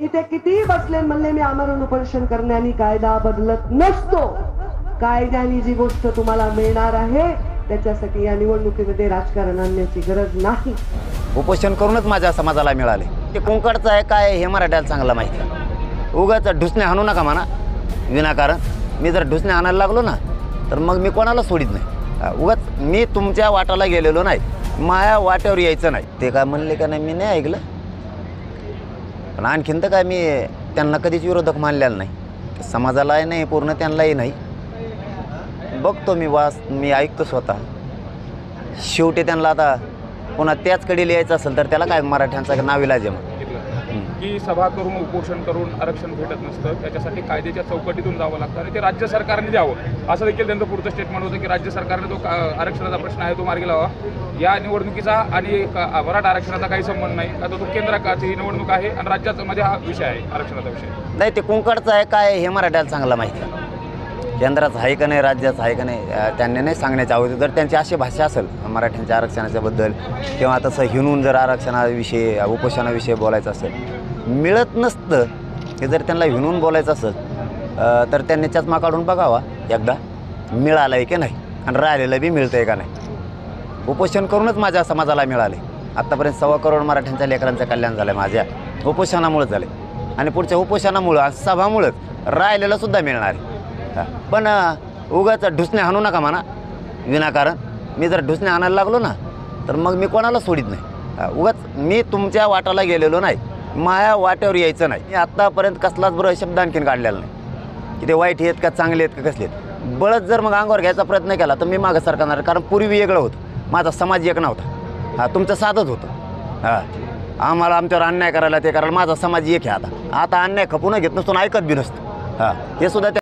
इथे किती बसले म्हणले मी आमरण उपोषण करण्याने कायदा बदलत नसतो। कायद्याने जी गोष्ट तुम्हाला मिळणार आहे त्याच्यासाठी या निवडणुकीमध्ये राजकारण आणण्याची गरज नाही। उपोषण करूनच माझ्या समाजाला मिळाले। ते कोंकडचं आहे काय हे मराठ्याला चांगलं माहिती आहे। उगाच ढुसणे हाणू नका म्हणा विनाकारण। मी जर ढुसणे आणायला लागलो ना तर मग मी कोणाला सोडित नाही। उगाच मी तुमच्या वाटाला गेलेलो नाही, माया वाट्यावर यायचं नाही। ते काय म्हणले का नाही मी नाही ऐकलं, पण आणखीन तर काय मी त्यांना कधीच विरोधक मानलेला नाही। समाजालाही नाही पूर्ण त्यांनाही नाही। बघतो मी ऐकतो स्वतः। शेवटी त्यांना आता पुन्हा त्याचकडे लिहायचं असेल तर त्याला काय मराठ्यांचा नाविलाज आहे की सभा करून उपोषण करून आरक्षण भेटत नसतं, त्याच्यासाठी कायद्याच्या चौकटीतून जावं लागतं आणि ते राज्य सरकारने द्यावं असं देखील त्यांचं पुढचं स्टेटमेंट होतं की राज्य सरकारने तो आरक्षणाचा प्रश्न आहे तो मार्गी लावा। या निवडणुकीचा आणि मराठा आरक्षणाचा काही संबंध नाही, आता तो केंद्राची निवडणूक आहे आणि राज्याचा मध्ये हा विषय आहे आरक्षणाचा विषय नाही। ते कोंकडचं आहे काय हे मराठ्याला चांगलं माहिती आहे। केंद्राचं आहे का नाही राज्याचं आहे का नाही त्यांनी नाही सांगण्याची आवश्यकता। जर त्यांची अशी भाषा असेल मराठ्यांच्या आरक्षणाच्याबद्दल किंवा तसं हिणून जर आरक्षणाविषयी उपोषणाविषयी बोलायचं असेल, मिळत नसतं हे जर त्यांना हिणून बोलायचं असेल तर त्यांनी चष्मा काढून बघावा एकदा मिळालं आहे की नाही आणि राहिलेलं बी मिळतं आहे का नाही। उपोषण करूनच माझ्या समाजाला मिळाले। आत्तापर्यंत 1.25 करोड मराठ्यांच्या लेकरांचं कल्याण झालं माझ्या उपोषणामुळेच झाले आणि पुढच्या उपोषणामुळं सभामुळंच राहिलेलं सुद्धा मिळणार आहे। पण उगाच ढुसणे हाणू नका म्हणा विनाकारण। मी जर ढुसणे आणायला लागलो ना तर मग मी कोणाला सोडित नाही। उगाच मी तुमच्या वाटाला गेलेलो नाही, माया वाट्यावर यायचं नाही। मी आत्तापर्यंत कसलाच बरं शब्द आणखीन काढलेला नाही की ते वाईट आहेत का चांगले आहेत का कसले आहेत। बळच जर मग अंगावर घ्यायचा प्रयत्न केला तर मी मागं सरकारणार, कारण पूर्वी वेगळं होतं, माझा समाज एक नव्हता। तुमचं साधंच होतं। आम्हाला आमच्यावर अन्याय करायला ते करायला, माझा समाज एक आहे। आता अन्याय खपून घेत नसतो ऐकत बी नसतो। हे सुद्धा